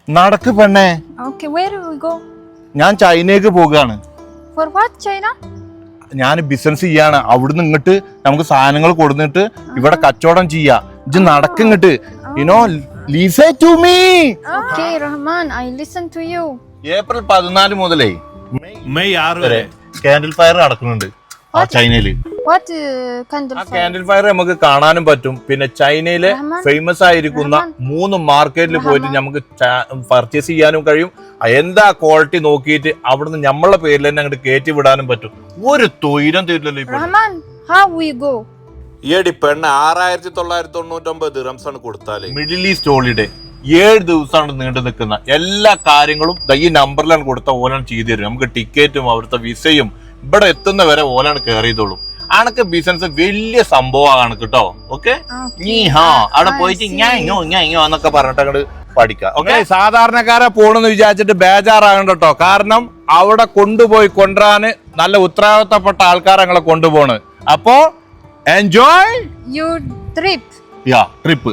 നടക്ക് പെണ്ണേ. Okay, where do we go? ഞാൻ ചൈനയ്ക്ക് പോകാണ്. For what, China? ഞാൻ ബിസിനസ് ചെയ്യാണ്. അവിടുന്ന് ഇങ്ങോട്ട് നമുക്ക് സാധനങ്ങൾ കൊടുത്തിട്ട് ഇവിടെ കച്ചവടം ചെയ്യാ. ഇജ്ജ് നടക്ക് ഇങ്ങോട്ട്. You know, listen to me. Okay, Rahman, I listen to you. April 14 മുതലേ മെയ് 6 വരെ കാൻഡിൽ ഫയർ നടക്കുന്നുണ്ട് ആ ചൈനയില്. What candle ആ fire? കാൻഡിൽ ഫയർ നമുക്ക് കാണാനും പറ്റും. പിന്നെ ചൈനയിലെ ഫേമസ് ആയിരിക്കുന്ന 3 മാർക്കറ്റിൽ പോയിട്ട് നമുക്ക് പർച്ചേസ് ചെയ്യാനും കഴിയും. എന്താ ക്വാളിറ്റി നോക്കിയിട്ട് അവിടുന്ന് നമ്മളെ പേരിൽ തന്നെ അങ്ങോട്ട് കയറ്റി വിടാനും പറ്റും. ഒരു തൊയിരം തരില്ലല്ലോ ഇപ്പൊ. Rahman, how we go? ഈയടി പെണ്ണ് 6999 ദിറംസാണ് കൊടുത്താലേ. മിഡിൽ ഈസ്റ്റ് ഹോളിഡേ 7 ദിവസമാണ് നീണ്ടു നിൽക്കുന്ന എല്ലാ കാര്യങ്ങളും ഈ നമ്പറിലാണ് കൊടുത്ത ഓലാണ് ചെയ്തു തരും. നമുക്ക് ടിക്കറ്റും അവിടുത്തെ വിസയും ഇവിടെ എത്തുന്ന വരെ ഓലാണ് കയറി ചെയ്തോളും. അണക്ക് ബിസിനസ് വലിയ സംഭവമാണ് കേട്ടോ. ഓക്കെ, നീ അവിടെ പോയിട്ട് ഞാൻ എന്നൊക്കെ പറഞ്ഞിട്ട് അങ്ങോട്ട് പഠിക്കാം. ഓക്കെ, സാധാരണക്കാരെ പോണെന്ന് വിചാരിച്ചിട്ട് ബേജാറാകണ്ട കേട്ടോ. കാരണം അവിടെ കൊണ്ടുപോയി കൊണ്ടുവരാന് നല്ല ഉത്തരവാദിത്തപ്പെട്ട ആൾക്കാരെ ഞങ്ങളെ കൊണ്ടുപോണ്. അപ്പോ എൻജോയ് Your trip. ട്രിപ്പ്.